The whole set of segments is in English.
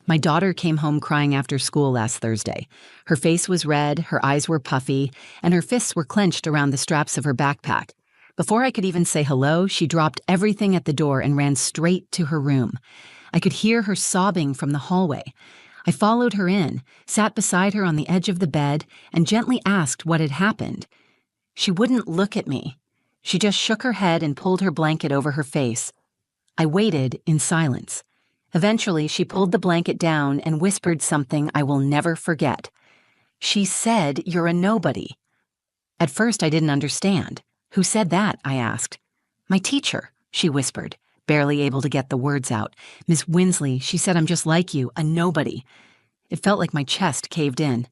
My daughter came home crying after school last Thursday. Her face was red, her eyes were puffy, and her fists were clenched around the straps of her backpack. Before I could even say hello, she dropped everything at the door and ran straight to her room. I could hear her sobbing from the hallway. I followed her in, sat beside her on the edge of the bed, and gently asked what had happened. She wouldn't look at me. She just shook her head and pulled her blanket over her face. I waited in silence. Eventually, she pulled the blanket down and whispered something I will never forget. She said, "You're a nobody." At first, I didn't understand. "Who said that?" I asked. "My teacher," she whispered, barely able to get the words out. "Miss Winsley, she said I'm just like you, a nobody." It felt like my chest caved in.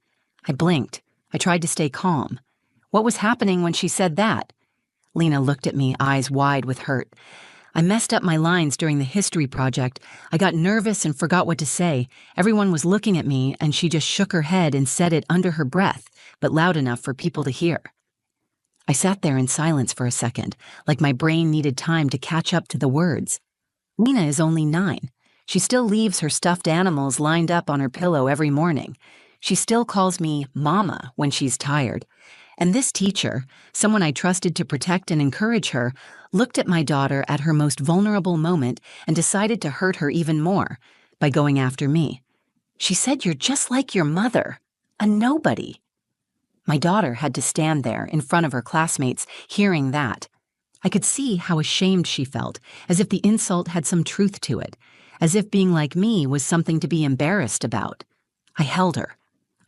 I blinked. I tried to stay calm. What was happening when she said that? Lena looked at me, eyes wide with hurt. I messed up my lines during the history project. I got nervous and forgot what to say. Everyone was looking at me, and she just shook her head and said it under her breath, but loud enough for people to hear. I sat there in silence for a second, like my brain needed time to catch up to the words. Lena is only 9. She still leaves her stuffed animals lined up on her pillow every morning. She still calls me Mama when she's tired. And this teacher, someone I trusted to protect and encourage her, looked at my daughter at her most vulnerable moment and decided to hurt her even more by going after me. She said, "You're just like your mother, a nobody." My daughter had to stand there in front of her classmates hearing that. I could see how ashamed she felt, as if the insult had some truth to it, as if being like me was something to be embarrassed about. I held her.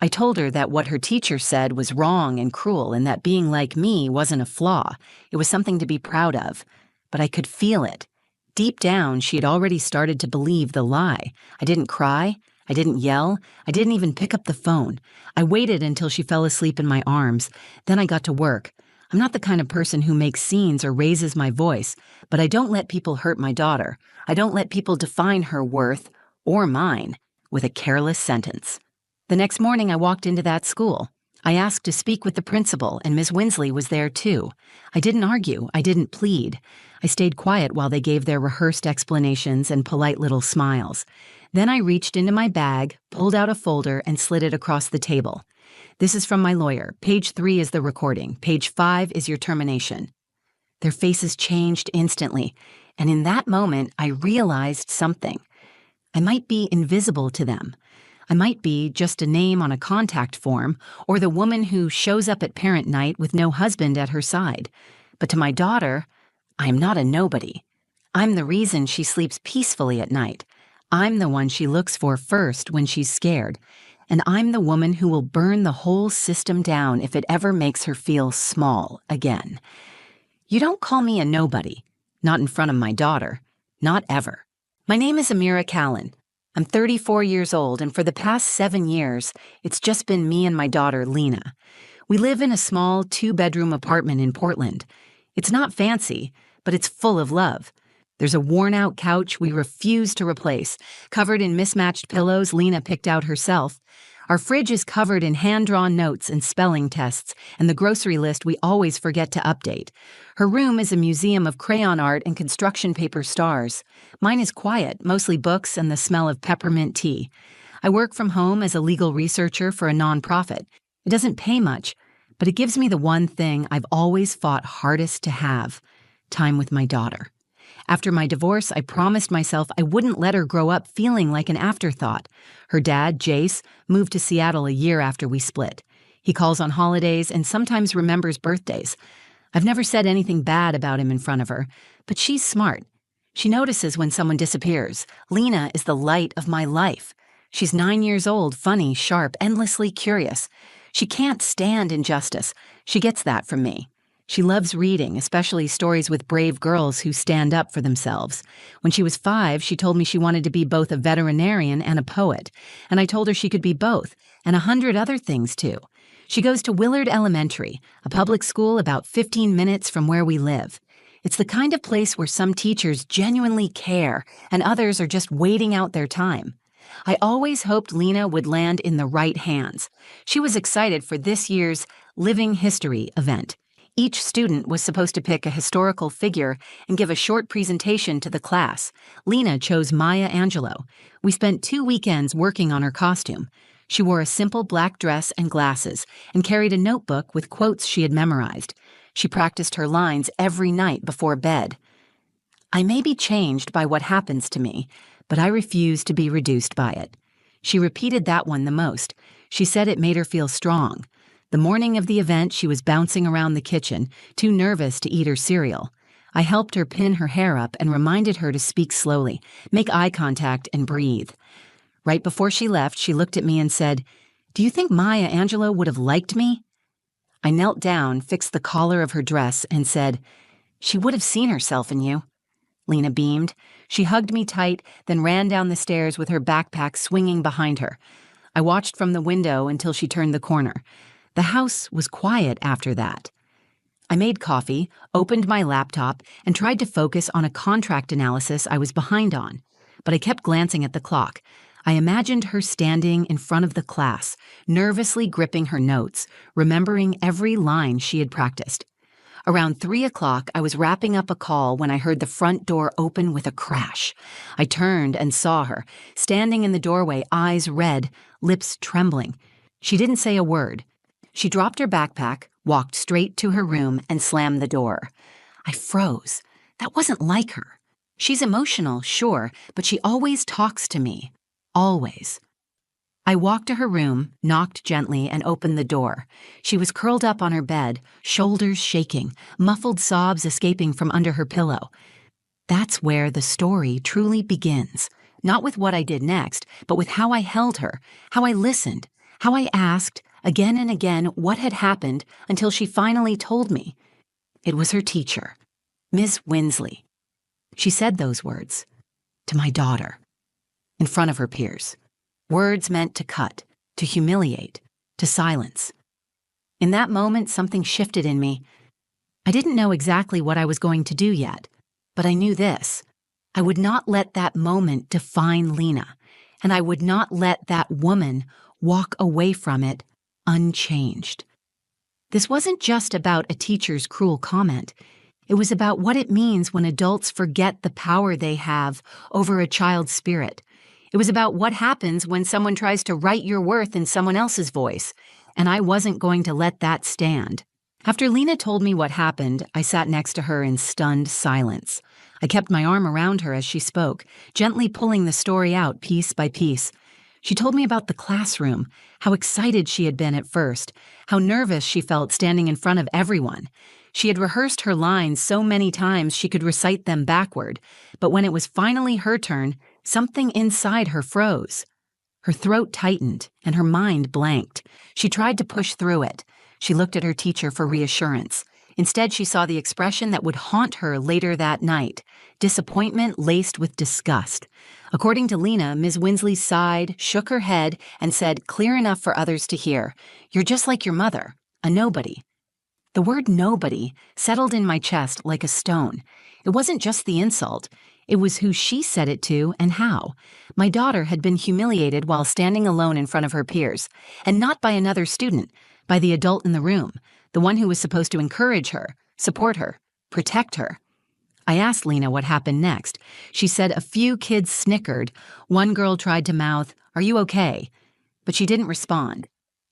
I told her that what her teacher said was wrong and cruel and that being like me wasn't a flaw. It was something to be proud of. But I could feel it. Deep down, she had already started to believe the lie. I didn't cry. I didn't yell. I didn't even pick up the phone. I waited until she fell asleep in my arms. Then I got to work. I'm not the kind of person who makes scenes or raises my voice, but I don't let people hurt my daughter. I don't let people define her worth, or mine, with a careless sentence. The next morning, I walked into that school. I asked to speak with the principal, and Miss Winsley was there too. I didn't argue. I didn't plead. I stayed quiet while they gave their rehearsed explanations and polite little smiles. Then I reached into my bag, pulled out a folder, and slid it across the table. "This is from my lawyer. Page 3 is the recording. Page 5 is your termination." Their faces changed instantly, and in that moment, I realized something. I might be invisible to them. I might be just a name on a contact form, or the woman who shows up at parent night with no husband at her side. But to my daughter, I am not a nobody. I'm the reason she sleeps peacefully at night. I'm the one she looks for first when she's scared. And I'm the woman who will burn the whole system down if it ever makes her feel small again. You don't call me a nobody. Not in front of my daughter. Not ever. My name is Amira Callan. I'm 34 years old, and for the past 7 years, it's just been me and my daughter, Lena. We live in a small 2-bedroom apartment in Portland. It's not fancy, but it's full of love. There's a worn-out couch we refuse to replace, covered in mismatched pillows Lena picked out herself. Our fridge is covered in hand-drawn notes and spelling tests, and the grocery list we always forget to update. Her room is a museum of crayon art and construction paper stars. Mine is quiet, mostly books and the smell of peppermint tea. I work from home as a legal researcher for a nonprofit. It doesn't pay much, but it gives me the one thing I've always fought hardest to have: time with my daughter. After my divorce, I promised myself I wouldn't let her grow up feeling like an afterthought. Her dad, Jace, moved to Seattle a year after we split. He calls on holidays and sometimes remembers birthdays. I've never said anything bad about him in front of her, but she's smart. She notices when someone disappears. Lena is the light of my life. She's 9 years old, funny, sharp, endlessly curious. She can't stand injustice. She gets that from me. She loves reading, especially stories with brave girls who stand up for themselves. When she was 5, she told me she wanted to be both a veterinarian and a poet, and I told her she could be both, and 100 other things too. She goes to Willard Elementary, a public school about 15 minutes from where we live. It's the kind of place where some teachers genuinely care, and others are just waiting out their time. I always hoped Lena would land in the right hands. She was excited for this year's Living History event. Each student was supposed to pick a historical figure and give a short presentation to the class. Lena chose Maya Angelou. We spent 2 weekends working on her costume. She wore a simple black dress and glasses and carried a notebook with quotes she had memorized. She practiced her lines every night before bed. I may be changed by what happens to me, but I refuse to be reduced by it. She repeated that one the most. She said it made her feel strong. The morning of the event, she was bouncing around the kitchen, too nervous to eat her cereal. I helped her pin her hair up and reminded her to speak slowly, make eye contact, and breathe. Right before she left, she looked at me and said, "Do you think Maya Angelou would have liked me?" I knelt down, fixed the collar of her dress, and said, "She would have seen herself in you." Lena beamed. She hugged me tight, then ran down the stairs with her backpack swinging behind her. I watched from the window until she turned the corner. The house was quiet after that. I made coffee, opened my laptop, and tried to focus on a contract analysis I was behind on. But I kept glancing at the clock. I imagined her standing in front of the class, nervously gripping her notes, remembering every line she had practiced. Around 3 o'clock, I was wrapping up a call when I heard the front door open with a crash. I turned and saw her, standing in the doorway, eyes red, lips trembling. She didn't say a word. She dropped her backpack, walked straight to her room, and slammed the door. I froze. That wasn't like her. She's emotional, sure, but she always talks to me. Always. I walked to her room, knocked gently, and opened the door. She was curled up on her bed, shoulders shaking, muffled sobs escaping from under her pillow. That's where the story truly begins. Not with what I did next, but with how I held her, how I listened, how I asked, again and again, what had happened until she finally told me. It was her teacher, Miss Winsley. She said those words to my daughter, in front of her peers. Words meant to cut, to humiliate, to silence. In that moment, something shifted in me. I didn't know exactly what I was going to do yet, but I knew this. I would not let that moment define Lena, and I would not let that woman walk away from it unchanged. This wasn't just about a teacher's cruel comment. It was about what it means when adults forget the power they have over a child's spirit. It was about what happens when someone tries to write your worth in someone else's voice, and I wasn't going to let that stand. After Lena told me what happened, I sat next to her in stunned silence. I kept my arm around her as she spoke, gently pulling the story out piece by piece. She told me about the classroom, how excited she had been at first, how nervous she felt standing in front of everyone. She had rehearsed her lines so many times she could recite them backward, but when it was finally her turn, something inside her froze. Her throat tightened and her mind blanked. She tried to push through it. She looked at her teacher for reassurance. Instead, she saw the expression that would haunt her later that night, disappointment laced with disgust. According to Lena, Ms. Winsley sighed, shook her head, and said, clear enough for others to hear, "You're just like your mother, a nobody." The word nobody settled in my chest like a stone. It wasn't just the insult. It was who she said it to and how. My daughter had been humiliated while standing alone in front of her peers, and not by another student, by the adult in the room, the one who was supposed to encourage her, support her, protect her. I asked Lena what happened next. She said a few kids snickered. One girl tried to mouth, "Are you okay?" But she didn't respond.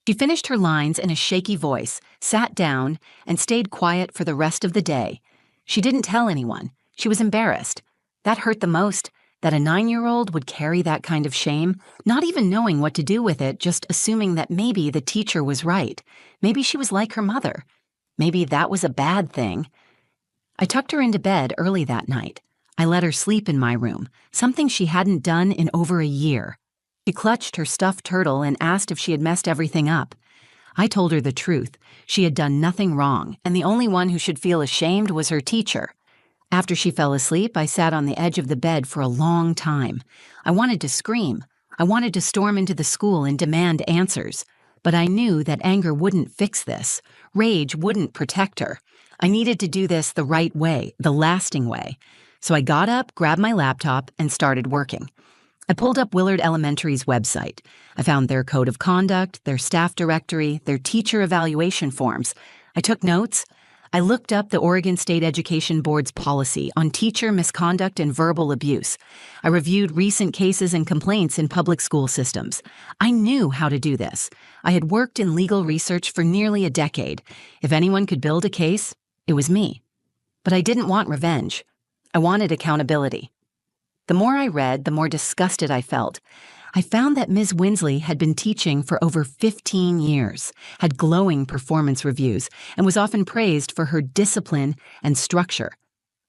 She finished her lines in a shaky voice, sat down, and stayed quiet for the rest of the day. She didn't tell anyone. She was embarrassed. That hurt the most, that a 9-year-old would carry that kind of shame, not even knowing what to do with it, just assuming that maybe the teacher was right. Maybe she was like her mother. Maybe that was a bad thing. I tucked her into bed early that night. I let her sleep in my room, something she hadn't done in over a year. She clutched her stuffed turtle and asked if she had messed everything up. I told her the truth. She had done nothing wrong, and the only one who should feel ashamed was her teacher. After she fell asleep, I sat on the edge of the bed for a long time. I wanted to scream. I wanted to storm into the school and demand answers. But I knew that anger wouldn't fix this. Rage wouldn't protect her. I needed to do this the right way, the lasting way. So I got up, grabbed my laptop, and started working. I pulled up Willard Elementary's website. I found their code of conduct, their staff directory, their teacher evaluation forms. I took notes. I looked up the Oregon State Education Board's policy on teacher misconduct and verbal abuse. I reviewed recent cases and complaints in public school systems. I knew how to do this. I had worked in legal research for nearly a decade. If anyone could build a case, it was me. But I didn't want revenge. I wanted accountability. The more I read, the more disgusted I felt. I found that Ms. Winsley had been teaching for over 15 years, had glowing performance reviews, and was often praised for her discipline and structure.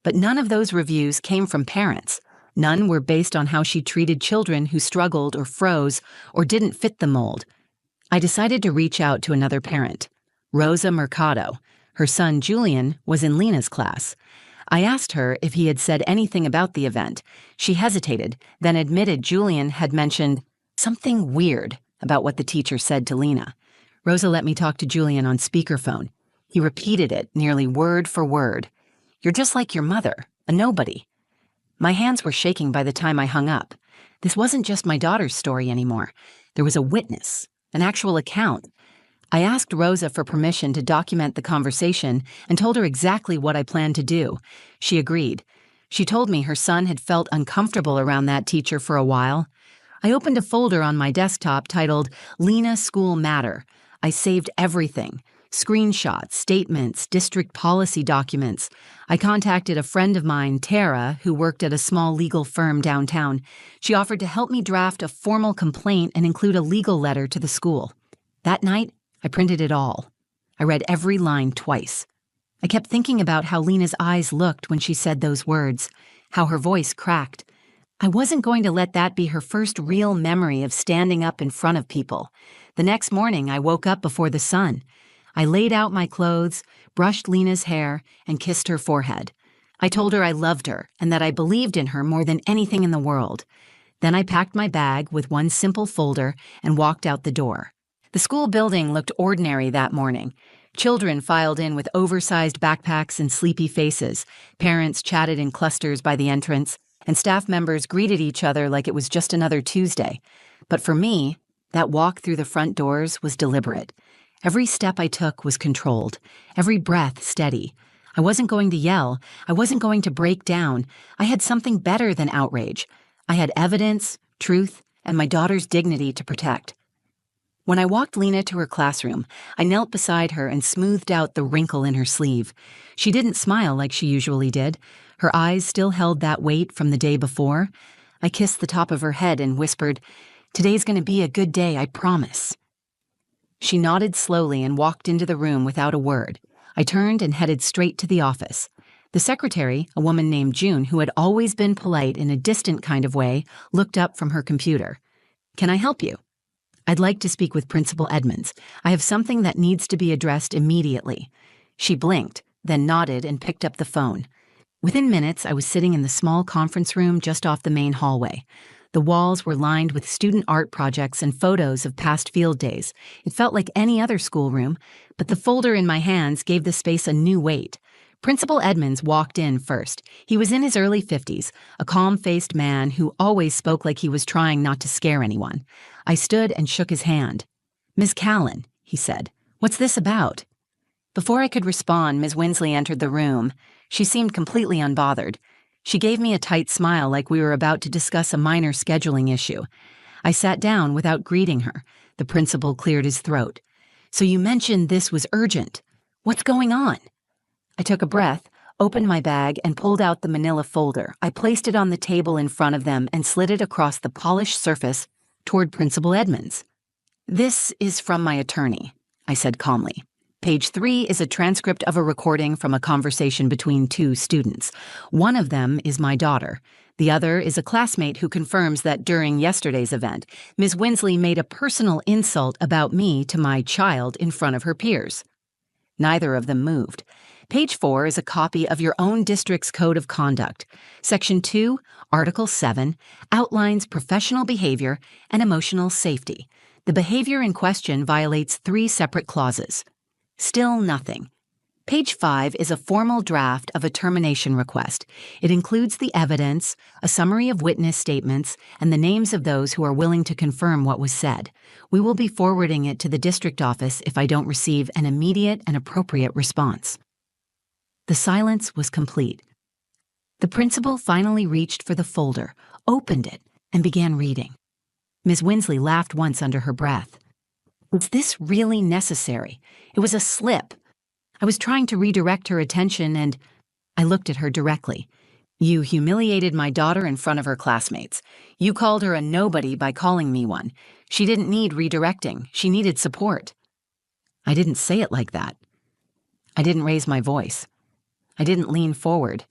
But none of those reviews came from parents. None were based on how she treated children who struggled or froze or didn't fit the mold. I decided to reach out to another parent, Rosa Mercado. Her son, Julian, was in Lena's class. I asked her if he had said anything about the event. She hesitated, then admitted Julian had mentioned something weird about what the teacher said to Lena. Rosa let me talk to Julian on speakerphone. He repeated it nearly word for word. "You're just like your mother, a nobody." My hands were shaking by the time I hung up. This wasn't just my daughter's story anymore. There was a witness, an actual account. I asked Rosa for permission to document the conversation and told her exactly what I planned to do. She agreed. She told me her son had felt uncomfortable around that teacher for a while. I opened a folder on my desktop titled Lena School Matter. I saved everything: screenshots, statements, district policy documents. I contacted a friend of mine, Tara, who worked at a small legal firm downtown. She offered to help me draft a formal complaint and include a legal letter to the school. That night, I printed it all. I read every line twice. I kept thinking about how Lena's eyes looked when she said those words, how her voice cracked. I wasn't going to let that be her first real memory of standing up in front of people. The next morning, I woke up before the sun. I laid out my clothes, brushed Lena's hair, and kissed her forehead. I told her I loved her and that I believed in her more than anything in the world. Then I packed my bag with one simple folder and walked out the door. The school building looked ordinary that morning. Children filed in with oversized backpacks and sleepy faces. Parents chatted in clusters by the entrance, and staff members greeted each other like it was just another Tuesday. But for me, that walk through the front doors was deliberate. Every step I took was controlled, every breath steady. I wasn't going to yell. I wasn't going to break down. I had something better than outrage. I had evidence, truth, and my daughter's dignity to protect. When I walked Lena to her classroom, I knelt beside her and smoothed out the wrinkle in her sleeve. She didn't smile like she usually did. Her eyes still held that weight from the day before. I kissed the top of her head and whispered, "Today's going to be a good day, I promise." She nodded slowly and walked into the room without a word. I turned and headed straight to the office. The secretary, a woman named June, who had always been polite in a distant kind of way, looked up from her computer. "Can I help you?" "I'd like to speak with Principal Edmonds. I have something that needs to be addressed immediately." She blinked, then nodded and picked up the phone. Within minutes, I was sitting in the small conference room just off the main hallway. The walls were lined with student art projects and photos of past field days. It felt like any other schoolroom, but the folder in my hands gave the space a new weight. Principal Edmonds walked in first. He was in his early 50s, a calm-faced man who always spoke like he was trying not to scare anyone. I stood and shook his hand. "Ms. Callan," he said, "what's this about?" Before I could respond, Ms. Winsley entered the room. She seemed completely unbothered. She gave me a tight smile like we were about to discuss a minor scheduling issue. I sat down without greeting her. The principal cleared his throat. "So you mentioned this was urgent. What's going on?" I took a breath, opened my bag, and pulled out the manila folder. I placed it on the table in front of them and slid it across the polished surface toward Principal Edmonds. "This is from my attorney," I said calmly. Page 3 is a transcript of a recording from a conversation between two students. One of them is my daughter. The other is a classmate who confirms that during yesterday's event, Ms. Winsley made a personal insult about me to my child in front of her peers. Neither of them moved. Page 4 is a copy of your own district's Code of Conduct. Section 2, Article 7, outlines professional behavior and emotional safety. The behavior in question violates 3 separate clauses. Still nothing. Page 5 is a formal draft of a termination request. It includes the evidence, a summary of witness statements, and the names of those who are willing to confirm what was said. We will be forwarding it to the district office if I don't receive an immediate and appropriate response. The silence was complete. The principal finally reached for the folder, opened it, and began reading. Ms. Winsley laughed once under her breath. Was this really necessary? It was a slip. I was trying to redirect her attention, and I looked at her directly. You humiliated my daughter in front of her classmates. You called her a nobody by calling me one. She didn't need redirecting. She needed support. I didn't say it like that. I didn't raise my voice. I didn't lean forward.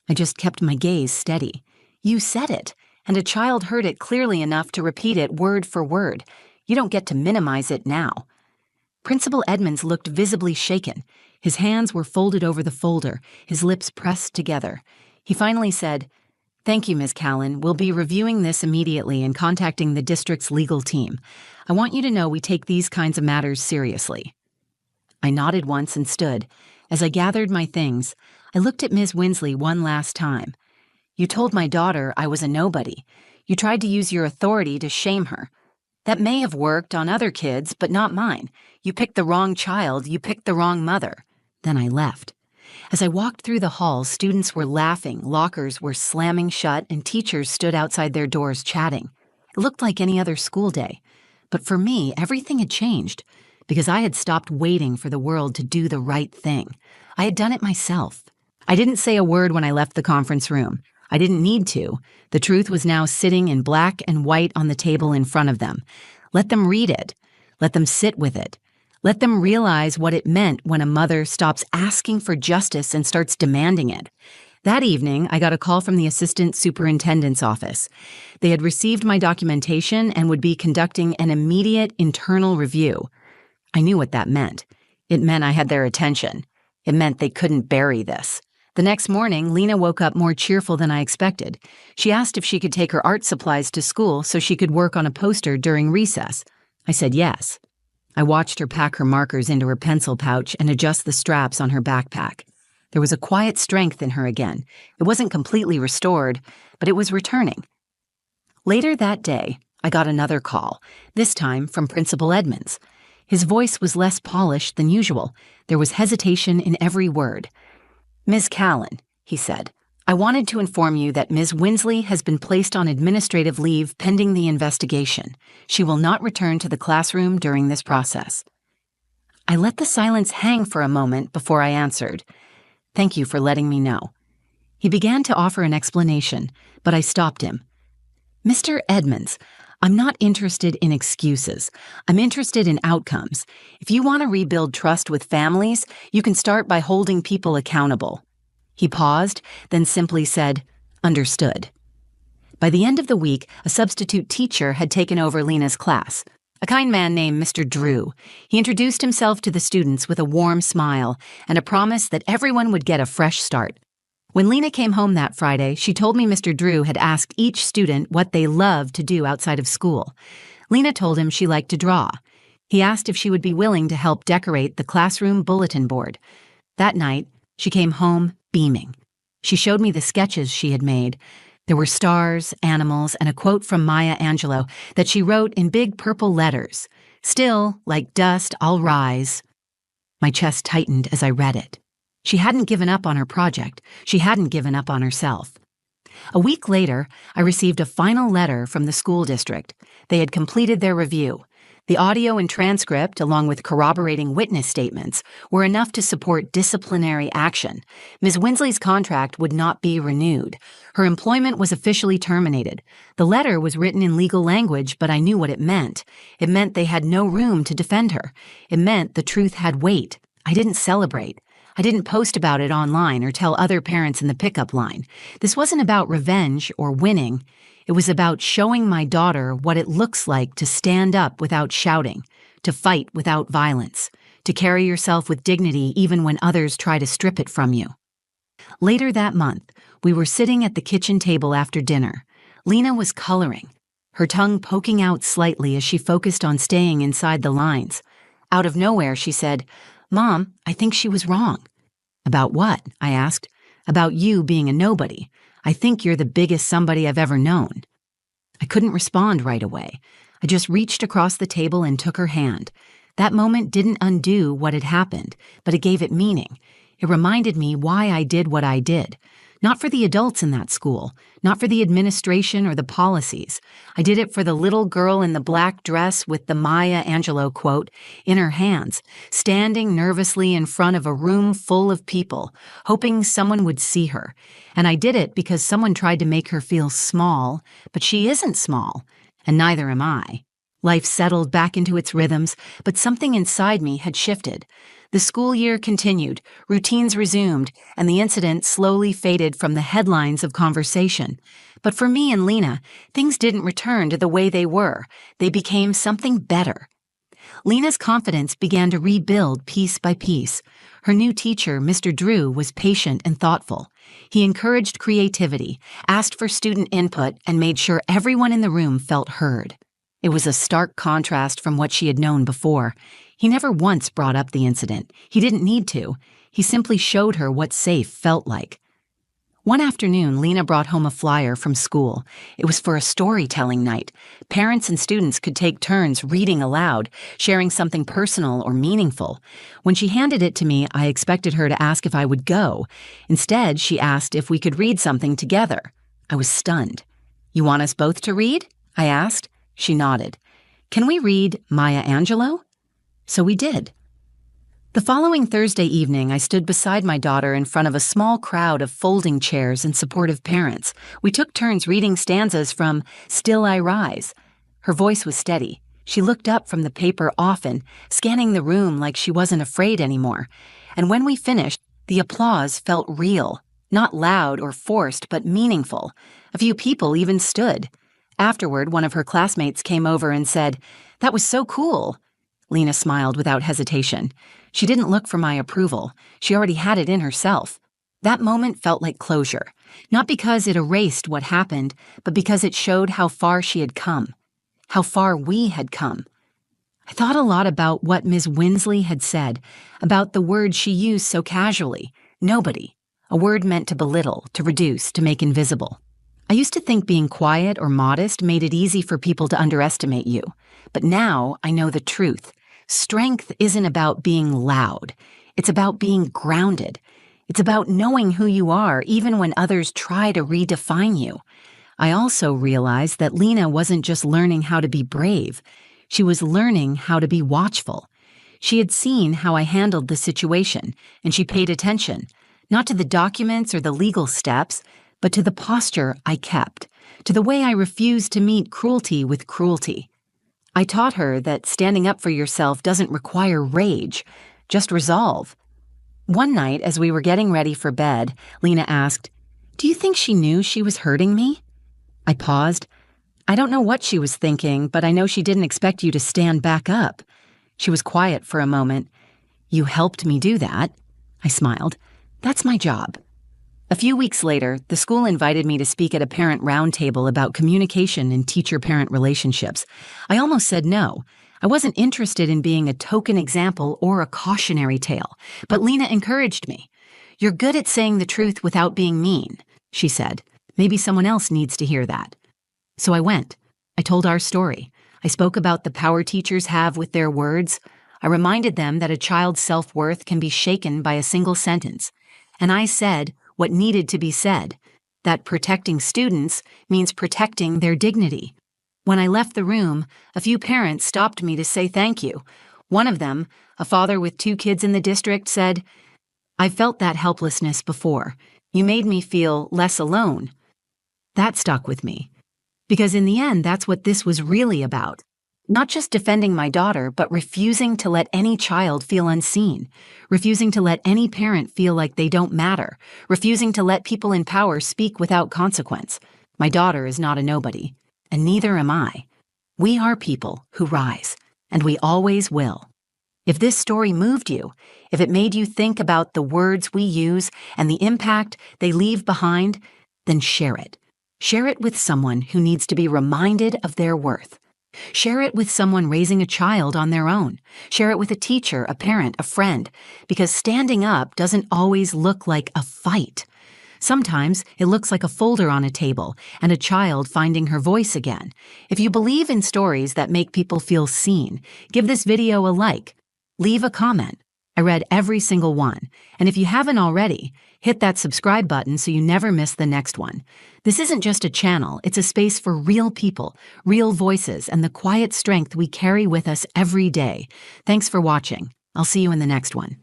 I just kept my gaze steady. You said it, and a child heard it clearly enough to repeat it word for word. You don't get to minimize it now. Principal Edmonds looked visibly shaken. His hands were folded over the folder, his lips pressed together. He finally said, "Thank you, Ms. Callan. We'll be reviewing this immediately and contacting the district's legal team. I want you to know we take these kinds of matters seriously." I nodded once and stood. As I gathered my things, I looked at Ms. Winsley one last time. You told my daughter I was a nobody. You tried to use your authority to shame her. That may have worked on other kids, but not mine. You picked the wrong child. You picked the wrong mother. Then I left. As I walked through the halls, students were laughing, lockers were slamming shut, and teachers stood outside their doors chatting. It looked like any other school day. But for me, everything had changed, because I had stopped waiting for the world to do the right thing. I had done it myself. I didn't say a word when I left the conference room. I didn't need to. The truth was now sitting in black and white on the table in front of them. Let them read it. Let them sit with it. Let them realize what it meant when a mother stops asking for justice and starts demanding it. That evening, I got a call from the assistant superintendent's office. They had received my documentation and would be conducting an immediate internal review. I knew what that meant. It meant I had their attention. It meant they couldn't bury this. The next morning, Lena woke up more cheerful than I expected. She asked if she could take her art supplies to school so she could work on a poster during recess. I said yes. I watched her pack her markers into her pencil pouch and adjust the straps on her backpack. There was a quiet strength in her again. It wasn't completely restored, but it was returning. Later that day, I got another call, this time from Principal Edmonds. His voice was less polished than usual. There was hesitation in every word. "Ms. Callan," he said, "I wanted to inform you that Ms. Winsley has been placed on administrative leave pending the investigation. She will not return to the classroom during this process." I let the silence hang for a moment before I answered. "Thank you for letting me know." He began to offer an explanation, but I stopped him. "Mr. Edmonds, I'm not interested in excuses. I'm interested in outcomes. If you want to rebuild trust with families, you can start by holding people accountable." He paused, then simply said, "Understood." By the end of the week, a substitute teacher had taken over Lena's class. A kind man named Mr. Drew. He introduced himself to the students with a warm smile and a promise that everyone would get a fresh start. When Lena came home that Friday, she told me Mr. Drew had asked each student what they loved to do outside of school. Lena told him she liked to draw. He asked if she would be willing to help decorate the classroom bulletin board. That night, she came home beaming. She showed me the sketches she had made. There were stars, animals, and a quote from Maya Angelou that she wrote in big purple letters. "Still, like dust, I'll rise." My chest tightened as I read it. She hadn't given up on her project. She hadn't given up on herself. A week later, I received a final letter from the school district. They had completed their review. The audio and transcript, along with corroborating witness statements, were enough to support disciplinary action. Ms. Winsley's contract would not be renewed. Her employment was officially terminated. The letter was written in legal language, but I knew what it meant. It meant they had no room to defend her. It meant the truth had weight. I didn't celebrate. I didn't post about it online or tell other parents in the pickup line. This wasn't about revenge or winning. It was about showing my daughter what it looks like to stand up without shouting, to fight without violence, to carry yourself with dignity even when others try to strip it from you. Later that month, we were sitting at the kitchen table after dinner. Lena was coloring, her tongue poking out slightly as she focused on staying inside the lines. Out of nowhere, she said, "Mom, I think she was wrong." "About what?" I asked. "About you being a nobody. I think you're the biggest somebody I've ever known." I couldn't respond right away. I just reached across the table and took her hand. That moment didn't undo what had happened, but it gave it meaning. It reminded me why I did what I did. Not for the adults in that school, not for the administration or the policies. I did it for the little girl in the black dress with the Maya Angelou quote in her hands, standing nervously in front of a room full of people, hoping someone would see her. And I did it because someone tried to make her feel small, but she isn't small, and neither am I. Life settled back into its rhythms, but something inside me had shifted. The school year continued, routines resumed, and the incident slowly faded from the headlines of conversation. But for me and Lena, things didn't return to the way they were. They became something better. Lena's confidence began to rebuild piece by piece. Her new teacher, Mr. Drew, was patient and thoughtful. He encouraged creativity, asked for student input, and made sure everyone in the room felt heard. It was a stark contrast from what she had known before. He never once brought up the incident. He didn't need to. He simply showed her what safe felt like. One afternoon, Lena brought home a flyer from school. It was for a storytelling night. Parents and students could take turns reading aloud, sharing something personal or meaningful. When she handed it to me, I expected her to ask if I would go. Instead, she asked if we could read something together. I was stunned. "You want us both to read?" I asked. She nodded. "Can we read Maya Angelou?" So we did. The following Thursday evening, I stood beside my daughter in front of a small crowd of folding chairs and supportive parents. We took turns reading stanzas from Still I Rise. Her voice was steady. She looked up from the paper often, scanning the room like she wasn't afraid anymore. And when we finished, the applause felt real, not loud or forced, but meaningful. A few people even stood. Afterward, one of her classmates came over and said, "That was so cool." Lena smiled without hesitation. She didn't look for my approval. She already had it in herself. That moment felt like closure, not because it erased what happened, but because it showed how far she had come, how far we had come. I thought a lot about what Ms. Winsley had said, about the word she used so casually, nobody, a word meant to belittle, to reduce, to make invisible. I used to think being quiet or modest made it easy for people to underestimate you. But now I know the truth. Strength isn't about being loud. It's about being grounded. It's about knowing who you are even when others try to redefine you. I also realized that Lena wasn't just learning how to be brave. She was learning how to be watchful. She had seen how I handled the situation, and she paid attention, not to the documents or the legal steps, but to the posture I kept, to the way I refused to meet cruelty with cruelty. I taught her that standing up for yourself doesn't require rage, just resolve. One night, as we were getting ready for bed, Lena asked, "Do you think she knew she was hurting me?" I paused. "I don't know what she was thinking, but I know she didn't expect you to stand back up." She was quiet for a moment. "You helped me do that." I smiled. "That's my job." A few weeks later, the school invited me to speak at a parent roundtable about communication and teacher-parent relationships. I almost said no. I wasn't interested in being a token example or a cautionary tale, but Lena encouraged me. "You're good at saying the truth without being mean," she said. "Maybe someone else needs to hear that." So I went. I told our story. I spoke about the power teachers have with their words. I reminded them that a child's self-worth can be shaken by a single sentence. And I said what needed to be said, that protecting students means protecting their dignity. When I left the room, a few parents stopped me to say thank you. One of them, a father with 2 kids in the district, said, "I felt that helplessness before. You made me feel less alone." That stuck with me, because in the end, that's what this was really about. Not just defending my daughter, but refusing to let any child feel unseen, refusing to let any parent feel like they don't matter, refusing to let people in power speak without consequence. My daughter is not a nobody, and neither am I. We are people who rise, and we always will. If this story moved you, if it made you think about the words we use and the impact they leave behind, then share it. Share it with someone who needs to be reminded of their worth. Share it with someone raising a child on their own. Share it with a teacher, a parent, a friend, because standing up doesn't always look like a fight. Sometimes it looks like a folder on a table and a child finding her voice again. If you believe in stories that make people feel seen, give this video a like, leave a comment. I read every single one, and if you haven't already, hit that subscribe button so you never miss the next one. This isn't just a channel, it's a space for real people, real voices, and the quiet strength we carry with us every day. Thanks for watching. I'll see you in the next one.